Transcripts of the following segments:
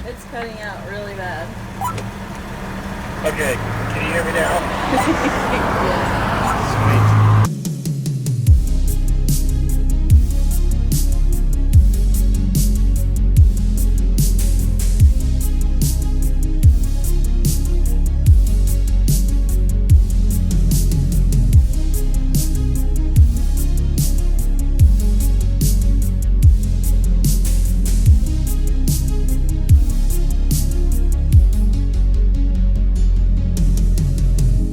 It's cutting out really bad. Okay, can you hear me now? Yeah. Sweet.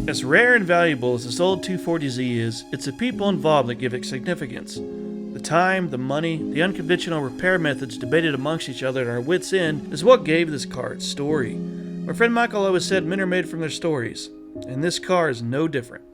As rare and valuable as this old 240Z is, it's the people involved that give it significance. The time, the money, the unconventional repair methods debated amongst each other at our wits' end is what gave this car its story. My friend Michael always said men are made from their stories, and this car is no different.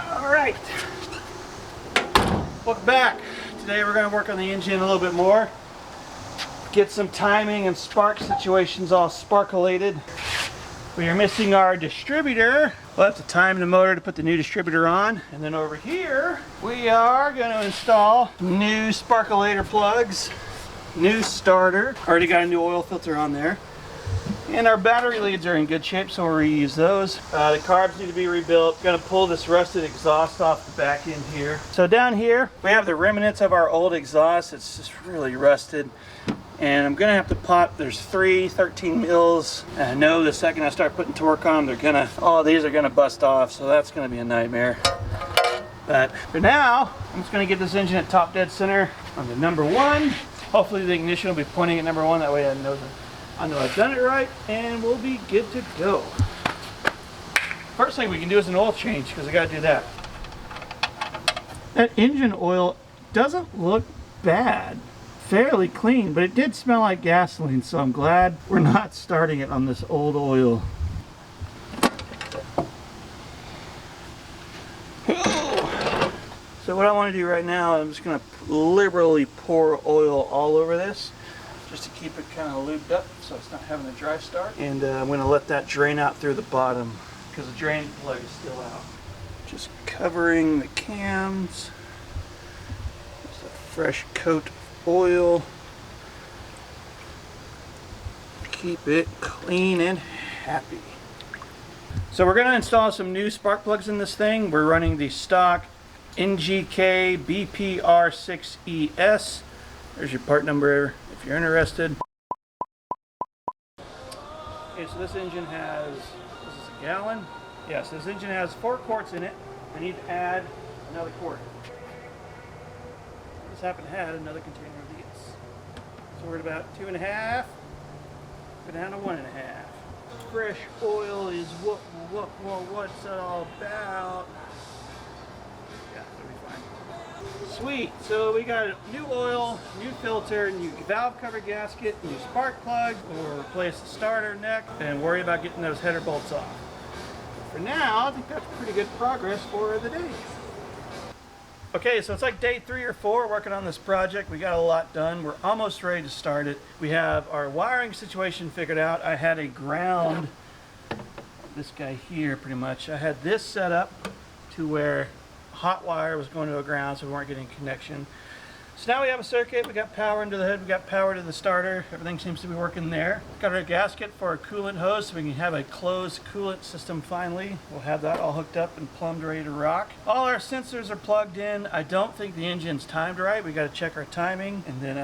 Alright, welcome back. Today we're going to work on the engine a little bit more. Get some timing and spark situations all sparkulated. We are missing our distributor. We'll have to time the motor to put the new distributor on. And then over here, we are going to install new sparkulator plugs, new starter. Already got a new oil filter on there. And our battery leads are in good shape, so we'll reuse those. The carbs need to be rebuilt. Gonna pull this rusted exhaust off the back end here. So down here, we have the remnants of our old exhaust. It's just really rusted. And I'm gonna have to pop, there's 13 mils. And I know the second I start putting torque on them, all these are gonna bust off, so that's gonna be a nightmare. But for now, I'm just gonna get this engine at top dead center on the number 1. Hopefully the ignition will be pointing at number 1, that way I know I've done it right, and we'll be good to go. First thing we can do is an oil change, because I gotta do that. That engine oil doesn't look bad. Fairly clean, but it did smell like gasoline, so I'm glad we're not starting it on this old oil. So what I want to do right now, I'm just going to liberally pour oil all over this, just to keep it kind of lubed up so it's not having a dry start. And I'm going to let that drain out through the bottom because the drain plug is still out. Just covering the cams. Just a fresh coat of oil. Keep it clean and happy. So we're going to install some new spark plugs in this thing. We're running the stock NGK BPR6ES. There's your part number if you're interested. Okay, so this engine has, this is a gallon. Yes, this engine has 4 quarts in it. I need to add another quart. I just happen to have another container of these. So we're at about 2.5. Go down to 1.5. Fresh oil is what's that all about? Yeah, it'll be fine. Sweet, so we got new oil, new filter, new valve cover gasket, new spark plug. We'll replace the starter neck and worry about getting those header bolts off. For now, I think that's pretty good progress for the day. Okay, so it's like day 3 or 4 working on this project. We got a lot done. We're almost ready to start it. We have our wiring situation figured out. I had a ground, this guy here pretty much. I had this set up to where hot wire was going to a ground, so we weren't getting connection. So now we have a circuit. We got power into the hood. We got power to the starter. Everything seems to be working there. Got our gasket for our coolant hose, so we can have a closed coolant system finally. We'll have that all hooked up and plumbed, ready to rock. All our sensors are plugged in. I don't think the engine's timed right. We got to check our timing, and then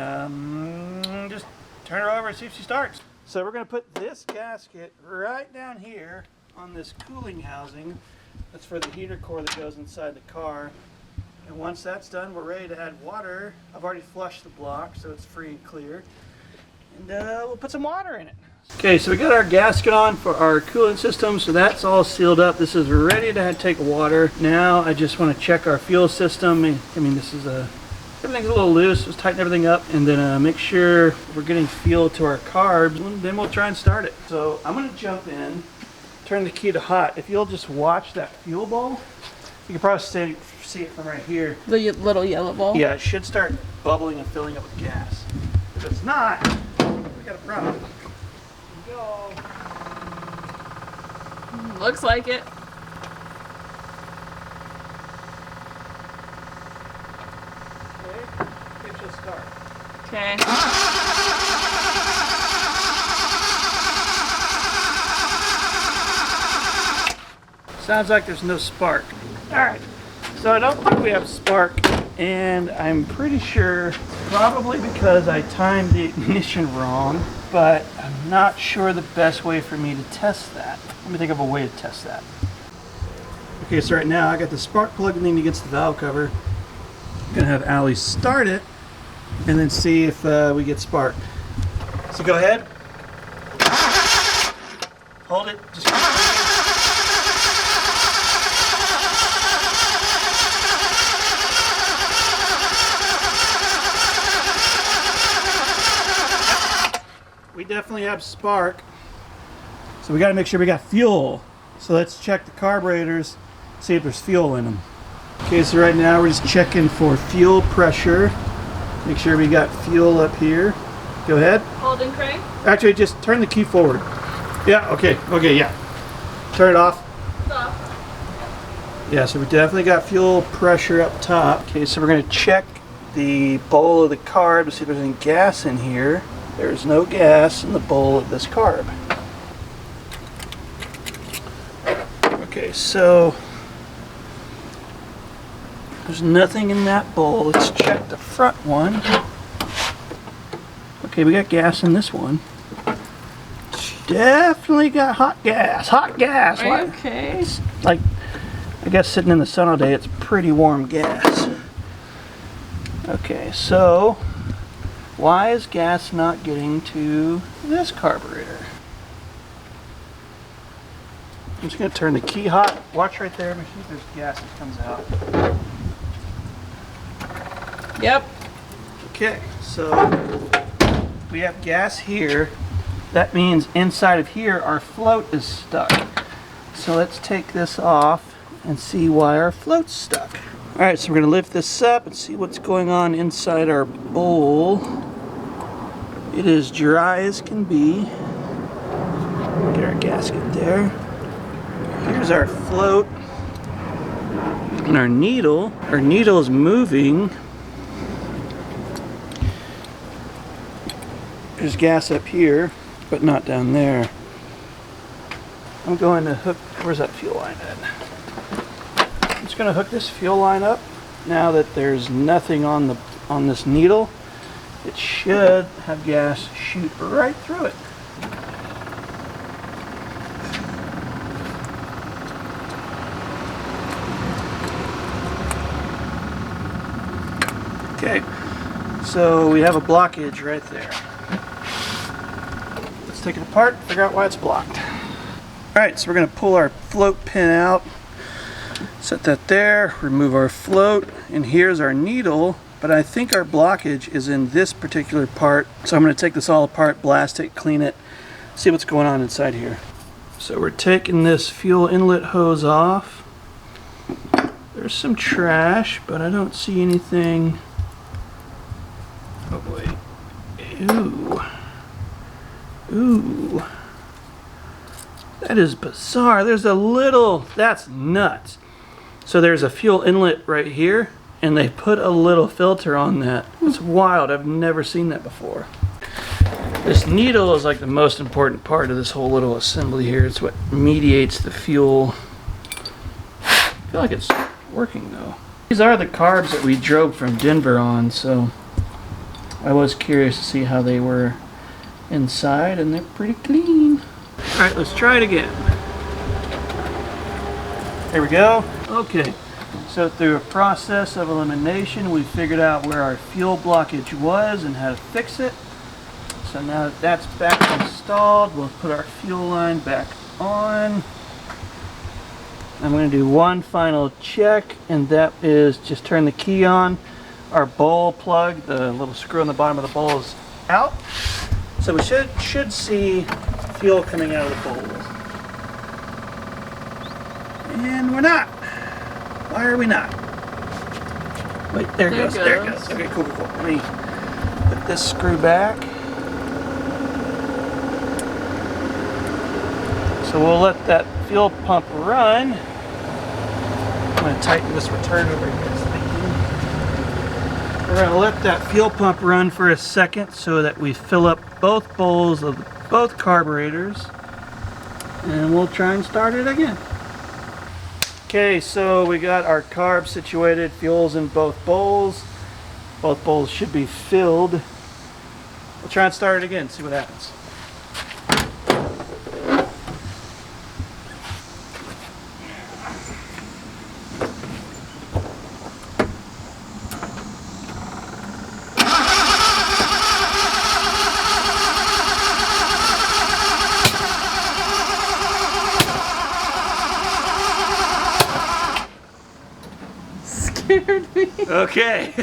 just turn her over and see if she starts. So we're going to put this gasket right down here on this cooling housing. That's for the heater core that goes inside the car. And once that's done, we're ready to add water. I've already flushed the block, so it's free and clear. And we'll put some water in it. Okay, so we got our gasket on for our coolant system, so that's all sealed up. This is ready to take water. Now I just want to check our fuel system. I mean, this is everything's a little loose. Just tighten everything up, and then make sure we're getting fuel to our carbs. And then we'll try and start it. So I'm going to jump in, turn the key to hot. If you'll just watch that fuel bowl, You can probably see it from right here. The little yellow ball? Yeah, it should start bubbling and filling up with gas. If it's not, we got a problem. Here we go. Looks like it. Okay, it should start. Okay. Sounds like there's no spark. Alright, so I don't think we have spark, and I'm pretty sure probably because I timed the ignition wrong, but I'm not sure the best way for me to test that. Let me think of a way to test that. Okay, so right now I got the spark plug leaning against the valve cover. I'm gonna have Allie start it and then see if we get spark. So go ahead. Hold it. Just we definitely have spark. So we got to make sure we got fuel. So let's check the carburetors, see if there's fuel in them. Okay, so right now we're just checking for fuel pressure. Make sure we got fuel up here. Go ahead. Hold and crank. Actually, just turn the key forward. Yeah, okay, yeah. Turn it off. It's off. Yeah, so we definitely got fuel pressure up top. Okay, so we're gonna check the bowl of the carb to see if there's any gas in here. There's no gas in the bowl of this carb. Okay, so there's nothing in that bowl. Let's check the front one. Okay, we got gas in this one. Definitely got hot gas. Hot gas. Are you okay? Like, I guess sitting in the sun all day, it's pretty warm gas. Okay, so why is gas not getting to this carburetor? I'm just going to turn the key hot. Watch right there. Make sure if there's gas that comes out. Yep. Okay, so we have gas here. That means inside of here our float is stuck. So let's take this off and see why our float's stuck. Alright, so we're going to lift this up and see what's going on inside our bowl. It is dry as can be. Get our gasket there. Here's our float and our needle. Our needle is moving. There's gas up here, but not down there. I'm going to hook, where's that fuel line at? I'm just going to hook this fuel line up. Now that there's nothing on this needle, it should have gas shoot right through it. Okay, so we have a blockage right there. Let's take it apart, figure out why it's blocked. Alright, so we're going to pull our float pin out, set that there, remove our float, and here's our needle, but I think our blockage is in this particular part. So I'm going to take this all apart, blast it, clean it, see what's going on inside here. So we're taking this fuel inlet hose off. There's some trash, but I don't see anything. Oh boy. Ooh. Ooh. That is bizarre. There's a little, that's nuts. So there's a fuel inlet right here, and they put a little filter on that. It's wild. I've never seen that before. This needle is like the most important part of this whole little assembly here. It's what mediates the fuel. I feel like it's working though. These are the carbs that we drove from Denver on, so I was curious to see how they were inside, and they're pretty clean. Alright, let's try it again. There we go. Okay, so through a process of elimination, we figured out where our fuel blockage was and how to fix it. So now that that's back installed, we'll put our fuel line back on. I'm going to do one final check, and that is just turn the key on. Our bowl plug, the little screw on the bottom of the bowl, is out. So we should see fuel coming out of the bowl. And we're not. Why are we not? Wait, there it goes. There it goes. goes. Okay, cool, cool, cool. Let me put this screw back. So we'll let that fuel pump run. I'm going to tighten this return over here. We're going to let that fuel pump run for a second so that we fill up both bowls of both carburetors. And we'll try and start it again. Okay, so we got our carb situated, fuel's in both bowls. Both bowls should be filled. We'll try and start it again, see what happens. Scared me. Okay.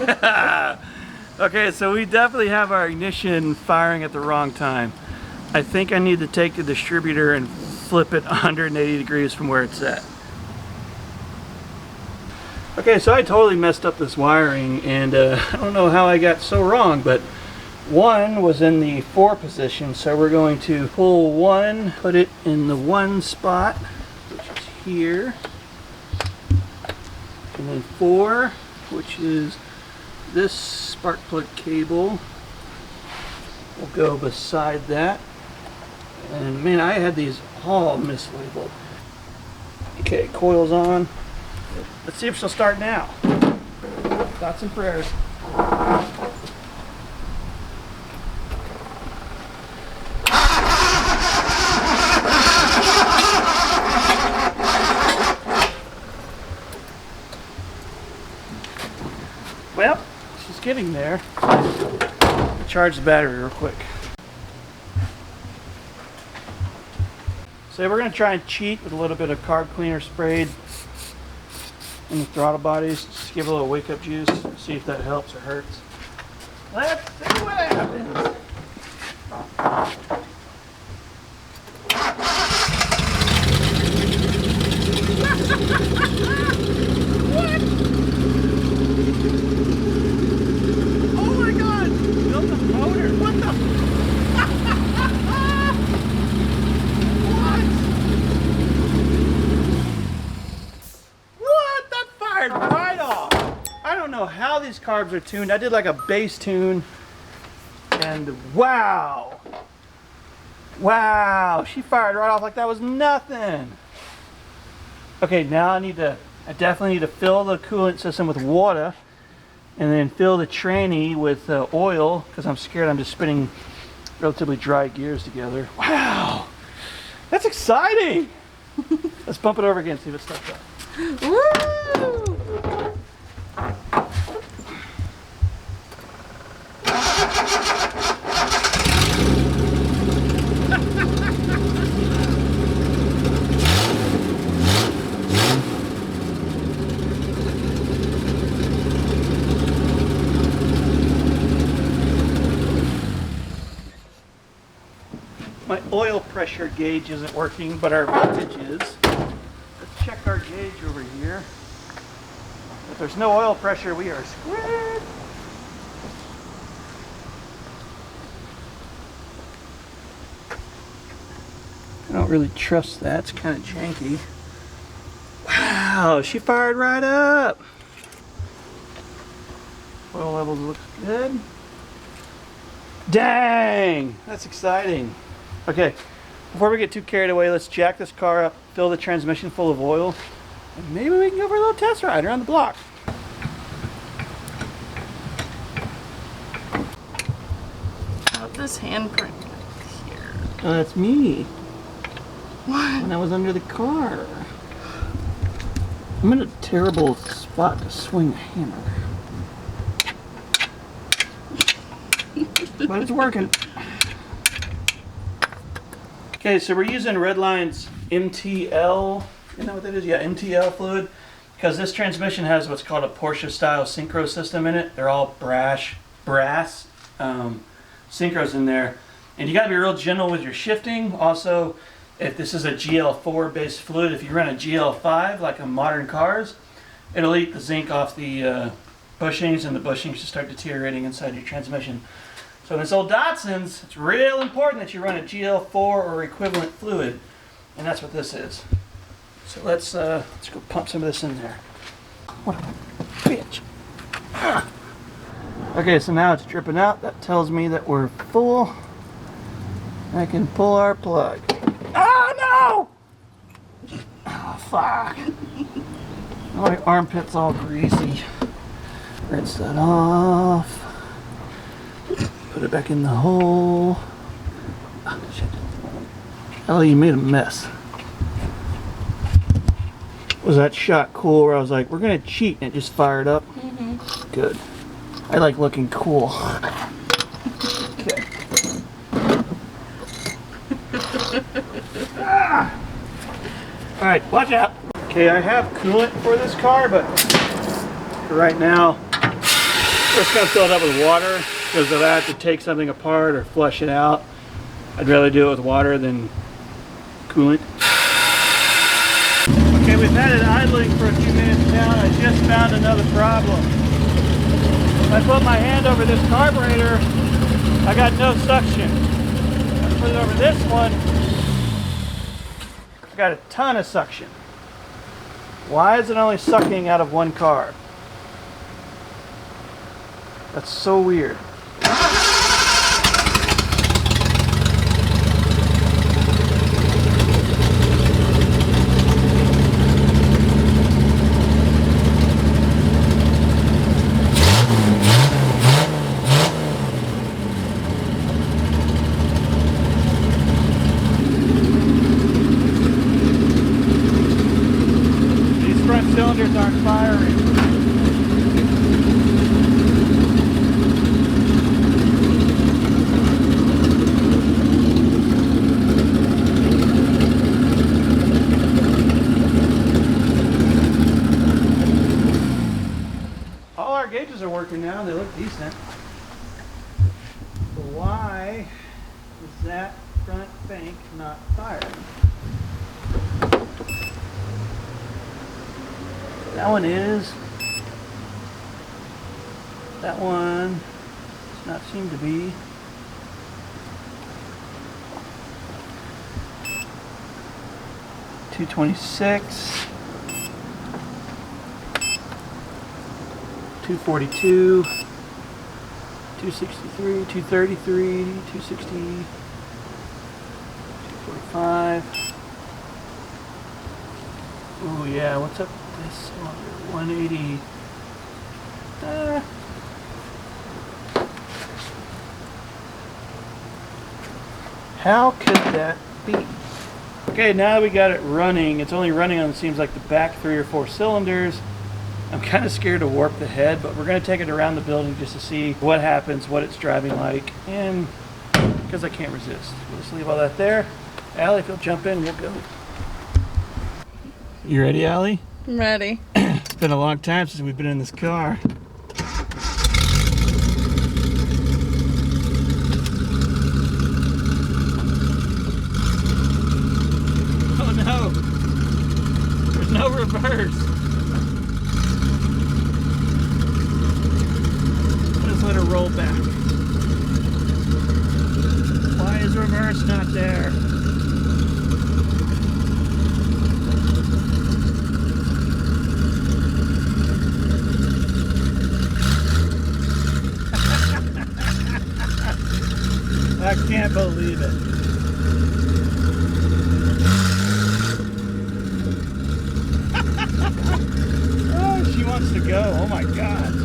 Okay, so we definitely have our ignition firing at the wrong time. I think I need to take the distributor and flip it 180 degrees from where it's at. Okay, so I totally messed up this wiring, and I don't know how I got so wrong, but one was in the 4 position, so we're going to pull 1, put it in the 1 spot, which is here. And then 4, which is this spark plug cable, will go beside that. And man, I had these all mislabeled. Okay, coil's on. Let's see if she'll start now. Thoughts and prayers. Well, she's getting there. Charge the battery real quick. So we're going to try and cheat with a little bit of carb cleaner sprayed in the throttle bodies. Just give it a little wake up juice. See if that helps or hurts. Let's see what happens. How these carbs are tuned. I did like a base tune, and wow, she fired right off like that was nothing. Okay, now I definitely need to fill the coolant system with water, and then fill the tranny with oil, because I'm scared I'm just spinning relatively dry gears together. Wow, that's exciting. Let's bump it over again, see if it starts up. Woo! My oil pressure gauge isn't working, but our voltage is. Let's check our gauge over here. If there's no oil pressure, we are screwed. I don't really trust that. It's kind of janky. Wow, she fired right up. Oil levels look good. Dang, that's exciting. Okay, before we get too carried away, let's jack this car up, fill the transmission full of oil, and maybe we can go for a little test ride around the block. Got this handprint here. Oh, that's me. What? When I was under the car. I'm in a terrible spot to swing a hammer. But it's working. Okay, so we're using Redline's MTL. You know what that is? Yeah, MTL fluid. Because this transmission has what's called a Porsche style synchro system in it. They're all brass synchros in there. And you got to be real gentle with your shifting. Also, if this is a GL4 based fluid, if you run a GL5 like on modern cars, it'll eat the zinc off the bushings, and the bushings just start deteriorating inside your transmission. So in this old Datsun's, it's real important that you run a GL4 or equivalent fluid, and that's what this is. So let's go pump some of this in there. What a bitch. Ah. Okay, so now it's dripping out. That tells me that we're full. I can pull our plug. Oh no! Oh fuck. My armpit's all greasy. Rinse that off. Put it back in the hole. Oh, shit. Oh, you made a mess. Was that shot cool where I was like, we're gonna cheat, and it just fired up? Mm-hmm. Good. I like looking cool. Okay. Ah. Alright, watch out. Okay, I have coolant for this car, but for right now, we're just gonna fill it up with water, because if I have to take something apart or flush it out, I'd rather do it with water than coolant. Okay, we've had it idling for a few minutes now, and I just found another problem. If I put my hand over this carburetor, I got no suction. If I put it over this one, I got a ton of suction. Why is it only sucking out of one carb? That's so weird. These front cylinders aren't firing. Gauges are working now, they look decent. But why is that front bank not firing? That one is. That one does not seem to be. .226. 242, 263, 233, 260, 245. Oh yeah, what's up with this cylinder? 180. How could that be? Okay, now we got it running. It's only running on, it seems like, the back 3 or 4 cylinders. I'm kind of scared to warp the head, but we're going to take it around the building just to see what happens, what it's driving like, and because I can't resist. We'll just leave all that there. Allie, if you'll jump in, we'll go. You ready, Allie? I'm ready. It's been a long time since we've been in this car. Oh no! There's no reverse. Let her roll back. Why is reverse not there? I can't believe it. Oh, she wants to go. Oh my God.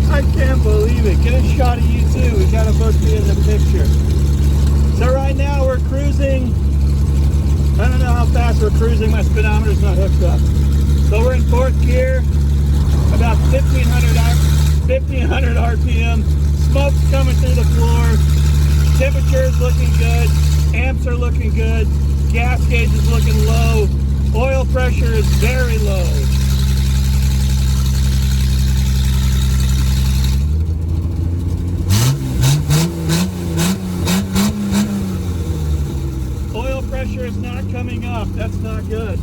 I can't believe it. Get a shot of you too. We gotta both be in the picture. So right now we're cruising. I don't know how fast we're cruising. My speedometer's not hooked up. So we're in 4th gear, about 1500 RPM. Smoke's coming through the floor. Temperature is looking good. Amps are looking good. Gas gauge is looking low. Oil pressure is very low. Oil pressure is not coming up. That's not good.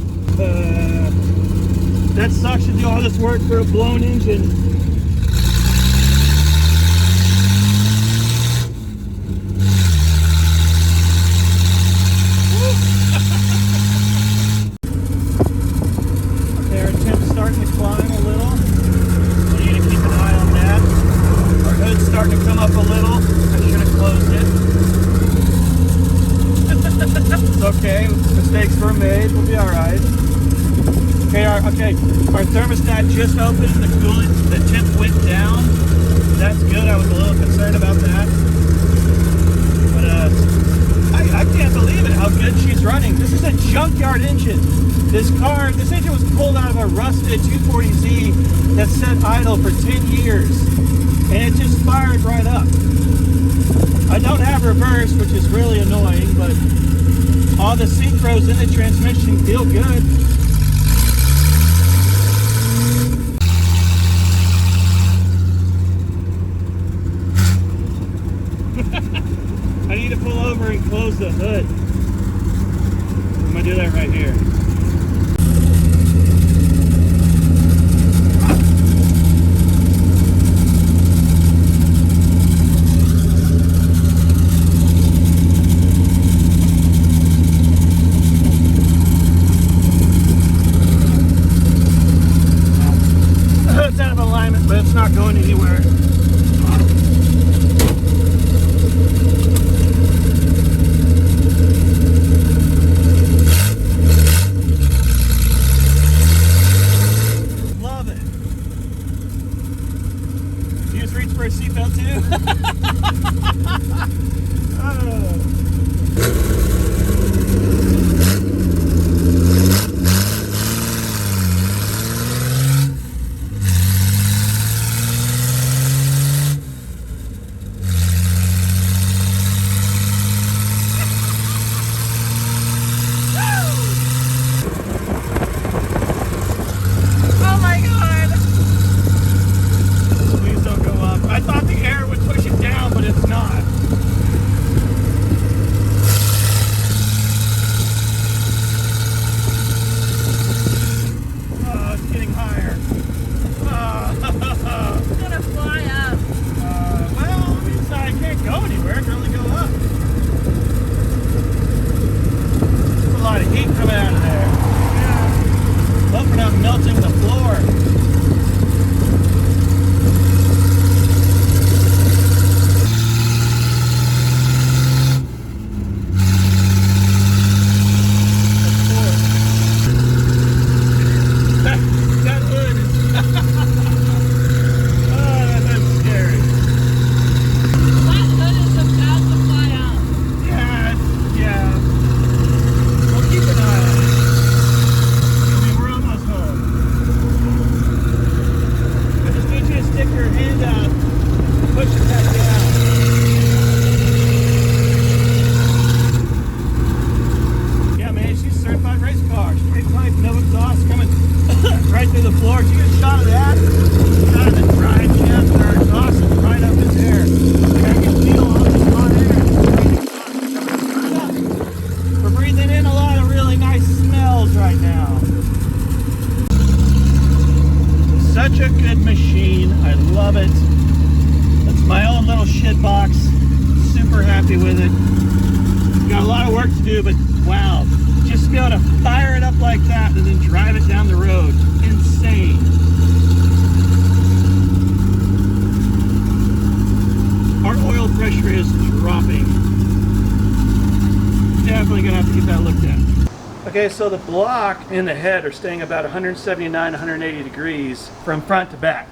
That sucks to do all this work for a blown engine. Okay, our temp's starting to climb a little. We need to keep an eye on that. Our hood's starting to come up a little. I should have closed it. It's okay, mistakes were made, we'll be alright. Okay, our thermostat just opened, the temp went down. That's good, I was a little concerned about that. But I can't believe it, how good she's running. This is a junkyard engine. This engine was pulled out of a rusted 240Z that sat idle for 10 years. And it just fired right up. I don't have reverse, which is really annoying, but all the synchros in the transmission feel good. I need to pull over and close the hood. I'm gonna do that right here. It's out of alignment, but it's not going anywhere. Love it. You just reach for a seatbelt too? Oh. With it. Got a lot of work to do, but wow, just to be able to fire it up like that and then drive it down the road, insane. Our oil pressure is dropping. Definitely gonna have to get that looked at. Okay, so the block and the head are staying about 179, 180 degrees from front to back,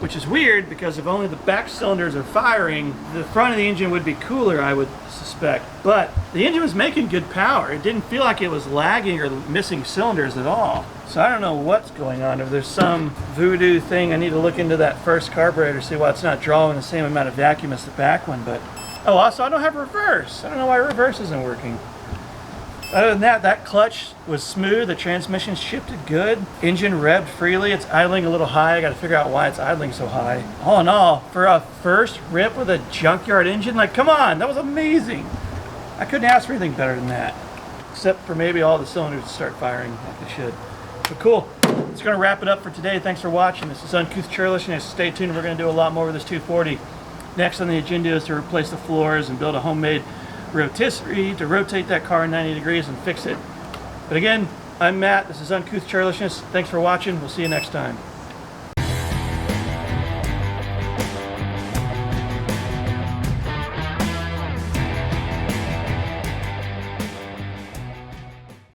which is weird because if only the back cylinders are firing, the front of the engine would be cooler, I would suspect. But the engine was making good power. It didn't feel like it was lagging or missing cylinders at all. So I don't know what's going on. If there's some voodoo thing, I need to look into that first carburetor, see why it's not drawing the same amount of vacuum as the back one. But oh, also I don't have reverse. I don't know why reverse isn't working. Other than that, that clutch was smooth, the transmission shifted good, engine revved freely, it's idling a little high, I gotta figure out why it's idling so high. All in all, for a first rip with a junkyard engine, like come on, that was amazing. I couldn't ask for anything better than that. except for maybe all the cylinders start firing like they should. But cool. It's going to wrap it up for today. Thanks for watching. This is Uncouth Churlishness. Stay tuned. We're going to do a lot more with this 240. Next on the agenda is to replace the floors and build a homemade rotisserie to rotate that car 90 degrees and fix it. But again, I'm Matt. This is Uncouth Churlishness. Thanks for watching. We'll see you next time.